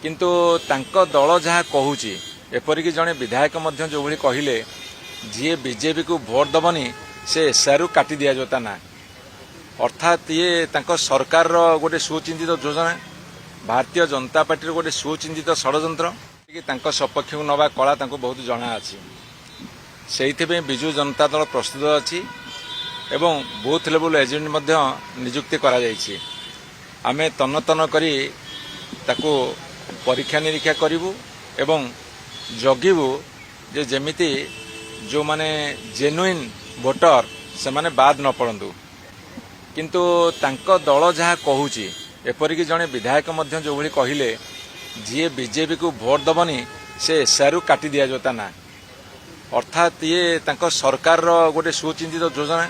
किंतु तांको दल जहाँ कहूची एपरिक जड़े विधायक जो भली कहले जी बीजेपी को भोट दबनी से एसआर काटी दि जाता ना अर्थात ये तांको सरकार गोटे सुचिंतित योजना भारतीय जनता पार्टी गोटे सुचिंतित षड्यंत्र कि तांको सपक्ष को नवा कला तांको बहुत जना अच्छी से विजु जनता दल प्रस्तुत अच्छी एवं बूथ लेवल एजेंट नियुक्ति करा जायछि आमे तन्न तन्न करी ताको परीक्षा निरीक्षा करिवु एवं जगिबु जे जेमिति जो माने जेन्युइन वोटर से माने बाद न पड़ंतु किंतु तांको दल जहाँ कहूची एपरिक जड़े विधायक जो भली कहले जी बीजेपी को भोट दबनी से एसआर काटी दि जाता ना अर्थात ये तांको सरकार गोटे सुचिंतित योजना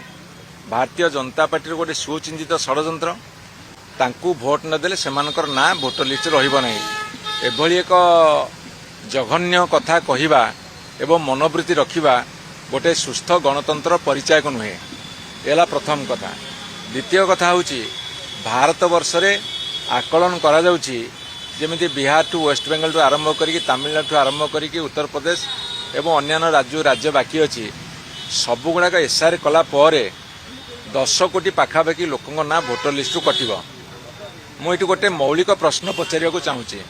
भारतीय जनता पार्टी गोटे सुचिंतित षड्यंत्र तांकू भोट नदेले सेमानकर ना भोटर लिस्ट रहिबो नाही एभली एक जघन्य कथा कहिबा एवं मनोवृत्ति रखिबा गोटे सुस्थ गणतंत्र परिचय को नुहे एला प्रथम कथा द्वितीय कथा होची भारत वर्ष रे आकलन करा जाउची जेमिति बिहार टू वेस्ट बेंगल टू आरंभ करिकि तमिलनाडु आरंभ करिकि उत्तर प्रदेश एवं अन्यान्य राज्य बाकी अच्छी सबु गुड़ाक एसआर कला परे 10 कोटी पाखापाखि लोकों ना भोटर लिस्ट कटिब मुझे गोटे मौलिक प्रश्न पचारिया चाहूँगी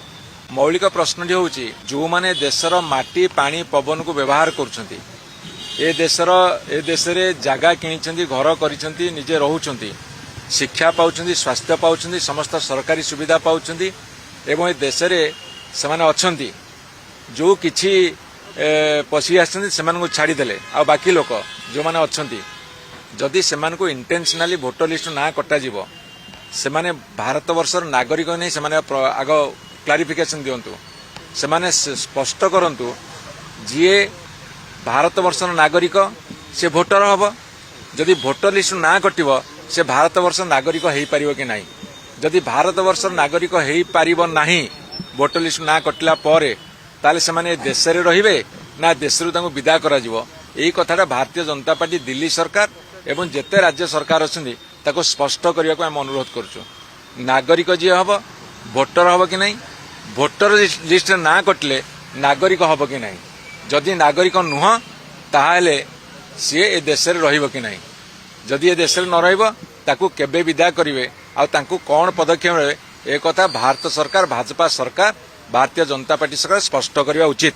मौलिक प्रश्नटी हूँ जो माने देशर माटी पानी पवन को व्यवहार करुँच ए देश जगह किणी घर करिसेंती निजे रहउछंती शिक्षा पाउछंती स्वास्थ्य पाउछंती समस्त सरकारी सुविधा पाउछंती एवं ए देश से माने अछंती जो किछि पशि आछंती सेमान को छाड़ीदेले आ बाकी लोक जो माने अछंती जदि सेमान को इंटेंशनली भोटर लिस्ट ना कटा जीवो सेमाने भारत वर्षर नागरिक नहीं सेमाने आग क्लारिफिकेशन दियंतु सेमाने स्पष्ट करंतु जी भारत वर्षर नागरिक से भोटर हबो जदि भोटर लिस्ट ना कटिवो से भारत वर्ष नागरिक हेई परिवो कि नाही जदि भारत वर्षर नागरिक हेई परिवो नाही भोटर लिस्ट ना कटिला परे ताले सेमाने देश रे रहिबे ना देश रु तांको विदा करा जीवो एई कथाटा भारतीय जनता पार्टी दिल्ली सरकार एवं जेते राज्य सरकार अछंदी ताको स्पष्ट करिया को हम अनुरोध करछु नागरिक जी हबो भोटर हबो कि नाही भोटर लिस्ट ना कटले नागरिक हबो कि नाही जदि नागरिक नुह ताहाले सी ए देश रे रहिबो कि नाही जदि ए देश रे न रहिबो ताको केबे विदा करिवे आ तांको कोन पदक्षेप नेबे ए कथा भारत सरकार भाजपा सरकार भारतीय जनता पार्टी सरकार स्पष्ट करिया उचित।